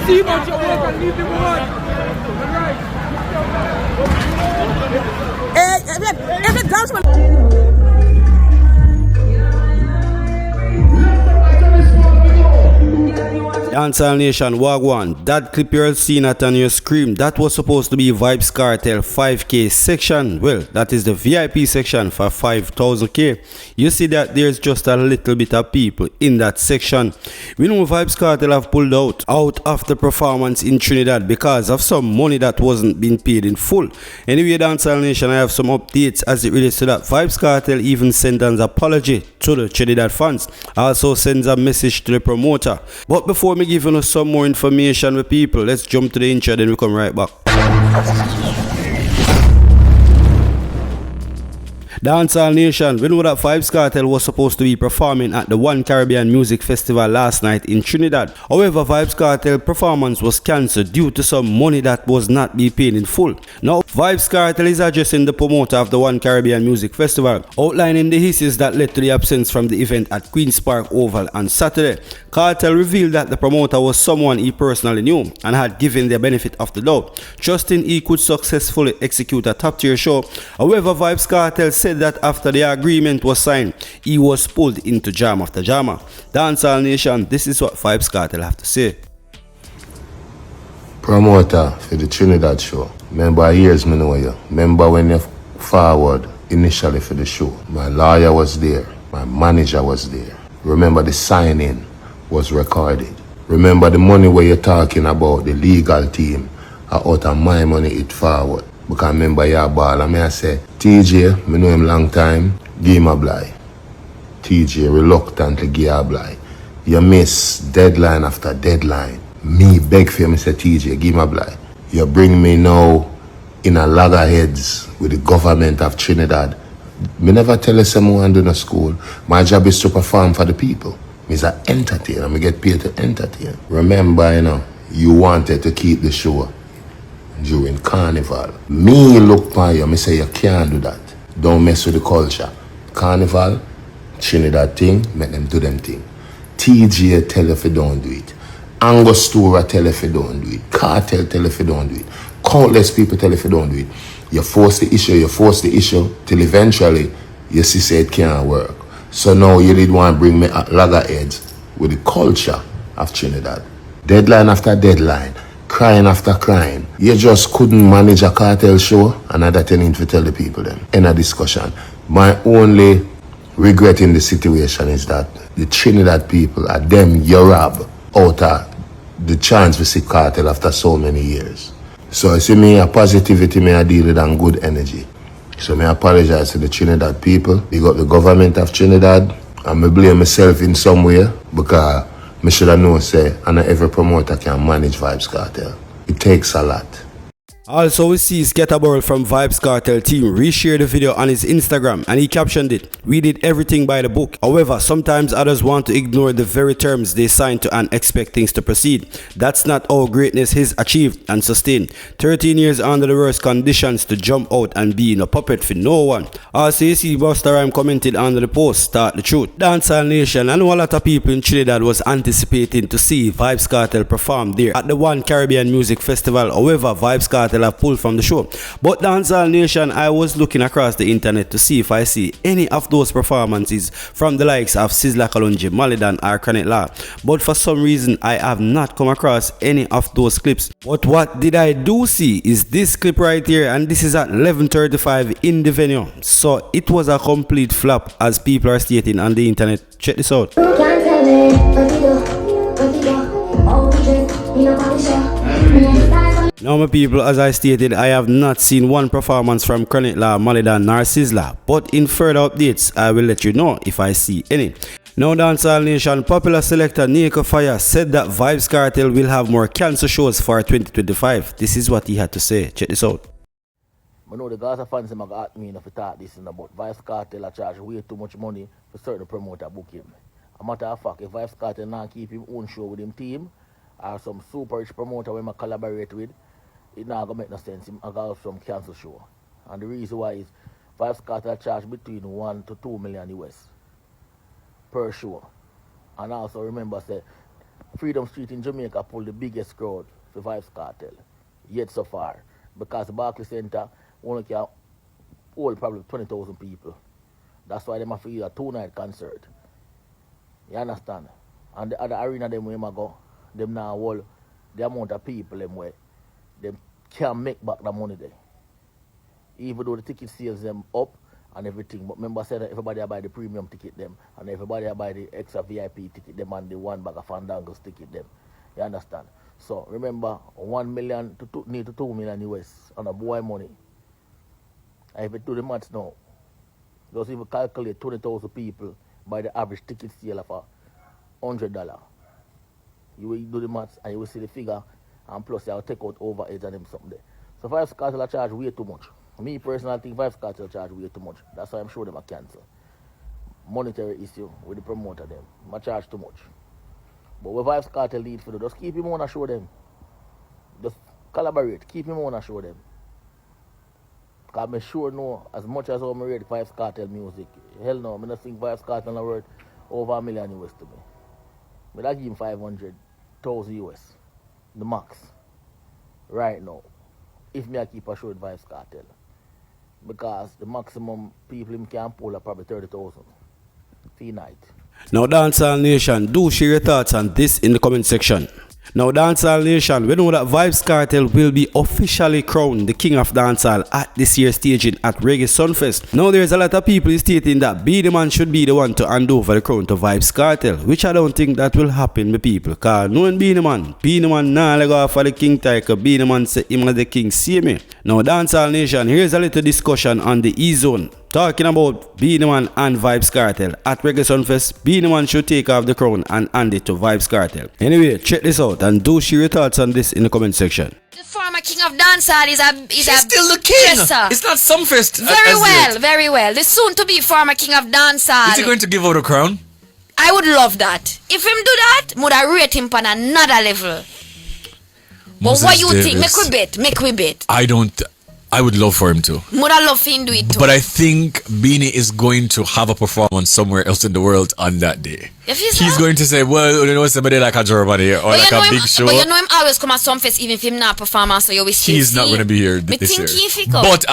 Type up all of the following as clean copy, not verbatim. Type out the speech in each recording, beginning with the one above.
See about your work and leave them alone. If it comes from Dancehall Nation, Wagwan, that clip you're seeing at on your screen, that was supposed to be Vybz Kartel 5K section. Well, that is the VIP section for 5,000K. You see that there's just a little bit of people in that section. We know Vybz Kartel have pulled out of the performance in Trinidad because of some money that wasn't being paid in full. Anyway, Dancehall Nation, I have some updates as it relates to that. Vybz Kartel even sent an apology to the Trinidad fans. Also sends a message to the promoter. But before me giving us some more information with people, let's jump to the intro, then we come right back. Dancehall Nation, we know that Vybz Kartel was supposed to be performing at the One Caribbean Music Festival last night in Trinidad. However, Vybz Kartel performance was cancelled due to some money that was not being paid in full. Now, Vybz Kartel is addressing the promoter of the One Caribbean Music Festival, outlining the hisses that led to the absence from the event at Queen's Park Oval on Saturday. Kartel revealed that the promoter was someone he personally knew and had given the benefit of the doubt, trusting he could successfully execute a top-tier show. However, Vybz Kartel said that after the agreement was signed, he was pulled into jam after drama. Dancehall Nation, this is what Vybz Kartel have to say. Promoter for the Trinidad show. Remember years me know you. Remember when you forward initially for the show. My lawyer was there. My manager was there. Remember the signing was recorded. Remember the money where you're talking about, the legal team, out of my money it forward. Because I remember your ball and I say, TJ, I know him long time, give him a blind. TJ reluctantly give a blind. You miss deadline after deadline. Me beg for him, say TJ, give him a blind. You bring me now in a loggerheads with the government of Trinidad. Me never tell you someone do no school. My job is to perform for the people. Me's an entertainer, I get paid to entertain. Remember, you wanted to keep the show during Carnival. Me look by you, me say you can't do that. Don't mess with the culture. Carnival, Trinidad thing, make them do them thing. TJ tell if you don't do it. Angostura tell if you don't do it. Kartel tell if you don't do it. Countless people tell if you don't do it. You force the issue, till eventually you see say it can't work. So now you did want to bring me at loggerheads with the culture of Trinidad. Deadline after deadline. Crying after crying. You just couldn't manage a Kartel show, and that you need to tell the people then. In a discussion. My only regret in the situation is that the Trinidad people are them you rob out of the chance to see Kartel after so many years. So you see me, a positivity me I deal with and good energy. So me apologize to the Trinidad people. Big up the government of Trinidad. And me blame myself in some way because me should have known, say, and not every promoter can manage Vybz Kartel. It takes a lot. Also, we see Scatterburl from Vybz Kartel team reshared the video on his Instagram and he captioned it, "We did everything by the book. However, sometimes others want to ignore the very terms they signed to and expect things to proceed. That's not how greatness is achieved and sustained. 13 years under the worst conditions to jump out and be in a puppet for no one." Also, you see Busta Rhyme commented under the post, "Start the truth." Dancehall Nation, I know a lot of people in Trinidad was anticipating to see Vybz Kartel perform there at the One Caribbean Music Festival. However, Vybz Kartel have pulled from the show. But Dancehall Nation, I was looking across the internet to see if I see any of those performances from the likes of Sizzla Kalonji, Malidan or Kartel. But for some reason, I have not come across any of those clips. But what did I do see is this clip right here, and this is at 11:35 in the venue. So it was a complete flop as people are stating on the internet. Check this out. Now my people, as I stated, I have not seen one performance from Kartel, Malidan nor Sizzla, but in further updates I will let you know if I see any. Now Dancehall Nation, popular selector Nico Fire said that Vybz Kartel will have more cancer shows for 2025. This is what he had to say. Check this out. I know the Gaza fans have got me enough to talk this in about Vybz Kartel a charge way too much money for certain promoter book him. A matter of fact, if Vybz Kartel not keep him own show with him team or some super rich promoter we collaborate with, it not gonna make no sense. Him I got some cancel show. And the reason why is Vybz Kartel charge between 1 to 2 million US per show. And also remember say Freedom Street in Jamaica pulled the biggest crowd for Vybz Kartel yet so far. Because the Barclays Center only can hold probably 20,000 people. That's why they have to do a 2-night concert. You understand? And the other arena them where they go, them now hold the amount of people them where they can't make back the money there. Even though the ticket sales them up and everything, but remember I said that everybody buy the premium ticket them and everybody buy the extra VIP ticket them and the one bag of Fandangos ticket them. You understand? So remember 1 million to 2 million US on a boy money. And if you do the maths now, just even calculate 20,000 people by the average ticket sale of $100. You will do the maths and you will see the figure, and plus you will take out overheads and them something there. So Vybz Kartel charge way too much. Me personally think Vybz Kartel charge way too much. That's why I'm sure them a cancel. Monetary issue with the promoter them. I charge too much. But what Vybz Kartel need for them, just keep him on and show them. Just collaborate, keep him on and show them. Because I'm sure know as much as I'm read Vybz Kartel music. Hell no, I don't think Vybz Kartel is worth over $1 million US to me. But I give him 500,000 US. The max. Right now. If me I keep a short Vybz Kartel. Because the maximum people him can pull are probably 30,000 fee night. Now Dancehall Nation, do share your thoughts on this in the comment section. Now Dancehall Nation, we know that Vybz Kartel will be officially crowned the king of dancehall at this year's staging at Reggae Sunfest. Now there's a lot of people stating that Beenie Man should be the one to hand over the crown to Vybz Kartel, which I don't think that will happen, my people. Cause knowing Beenie Man nah let go for the king title. Beenie Man say him as the king, see me. Now Dancehall Nation, here's a little discussion on the E-Zone. Talking about Beenie Man and Vybz Kartel. At Reggae Sunfest, Beenie Man should take off the crown and hand it to Vybz Kartel. Anyway, check this out and do share your thoughts on this in the comment section. The former king of dancehall is still the king. dresser. It's not Sunfest. Very well. The soon to be former king of dancehall. Is he going to give out a crown? I would love that. If him do that, would I rate him on another level. But what you think? Make we bet. I would love for him to. Would I love him do it too? But I think Beenie is going to have a performance somewhere else in the world on that day. He's going to say, well, you know, somebody like a Germany or like a big show. But you know him always come at Sunfest even if him not performance, so you will still He's not going to be here this year. But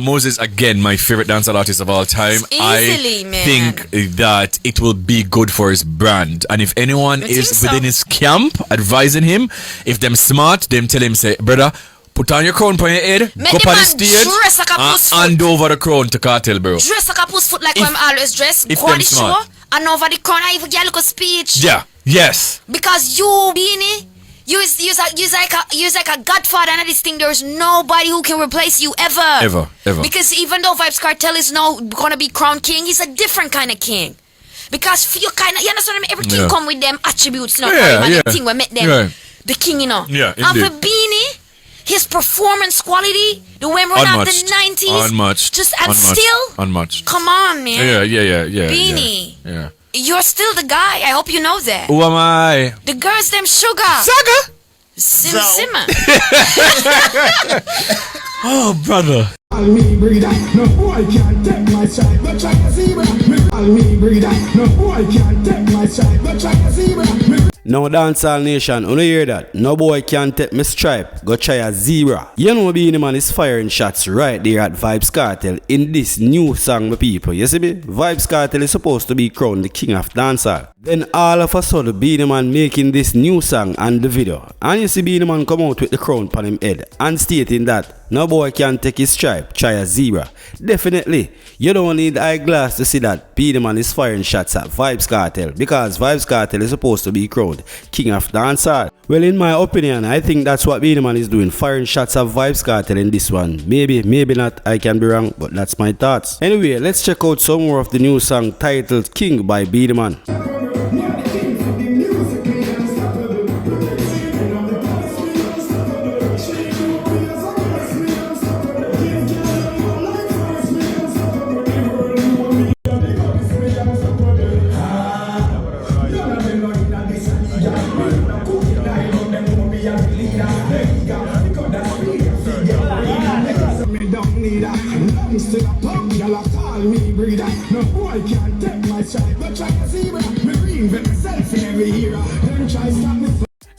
Moses, again, my favorite dancehall artist of all time. Easily, I think that it will be good for his brand. And if anyone is within his camp advising him, if them smart, them tell him, say, brother, put on your crown on your head, go up on the stage, and hand over the crown to Kartel, bro. Dress like a puss foot like I'm always dressed. Go on the show, and over the crown, I even get a little speech. Yeah, yes. Because you, Beenie, you're like a godfather and this thing. There's nobody who can replace you ever. Ever. Because even though Vybz Kartel is now gonna be crowned king, he's a different kind of king. Because you understand me? Every king come with them attributes, you know, the thing we met them, the king, you know. Yeah, and for Beenie, his performance quality, the way we're not the 90s, unmatched. Just and still unmatched. Come on, man. Yeah. Beenie, yeah. You're still the guy. I hope you know that. Who am I? The girls, them sugar. Saga? Simmer. Oh, brother. Me breather, no boy can't take my side, but try to see me breather, no boy can't take my side, but try to see me. Now Dancehall Nation, you hear that? No boy can take me stripe, go try a zebra. You know Beenie Man is firing shots right there at Vybz Kartel in this new song, my people. You see me? Vybz Kartel is supposed to be crowned the king of dancehall. Then all of a sudden, Beenie Man making this new song and the video. And you see Beenie Man come out with the crown on him head and stating that no boy can take his stripe, try a zebra. Definitely, you don't need eyeglass to see that Beenie Man is firing shots at Vybz Kartel because Vybz Kartel is supposed to be crowned king of dancehall. Well, in my opinion, I think that's what Beenie Man is doing, firing shots at Vybz Kartel in this one. Maybe not, I can be wrong, but that's my thoughts. Anyway, let's check out some more of the new song titled King by Beenie Man. Me breather. that. No boy can't take my side, but try to see me. Me reinvent myself in every era. Them try stop me.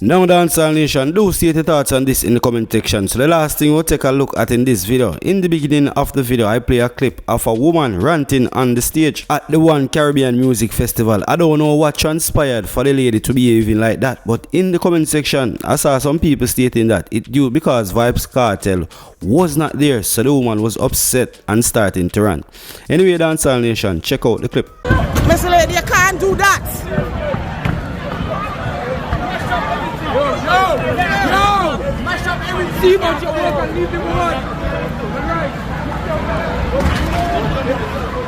Now Dancehall Nation, do state your thoughts on this in the comment section. So the last thing we'll take a look at in this video. In the beginning of the video, I play a clip of a woman ranting on the stage at the One Caribbean Music Festival. I don't know what transpired for the lady to be behaving like that, but in the comment section, I saw some people stating that it due because Vybz Kartel was not there, so the woman was upset and starting to rant. Anyway, Dancehall Nation, check out the clip. Mr. Lady, you can't do that. Yo! Mash up everything about your work and leave the woman.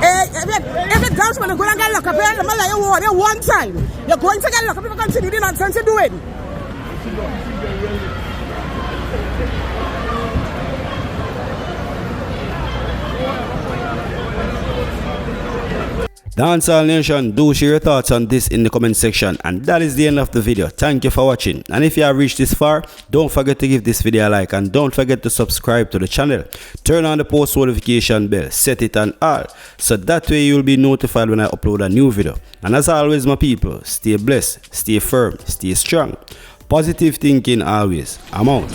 If the dance man is going to get locked up, you're one time. You're going to get locked up if you continue the nonsense you're doing. Dancehall Nation, do share your thoughts on this in the comment section. And that is the end of the video. Thank you for watching. And if you have reached this far, don't forget to give this video a like and don't forget to subscribe to the channel. Turn on the post notification bell, set it on all, so that way you will be notified when I upload a new video. And as always, my people, stay blessed, stay firm, stay strong. Positive thinking always. I'm out.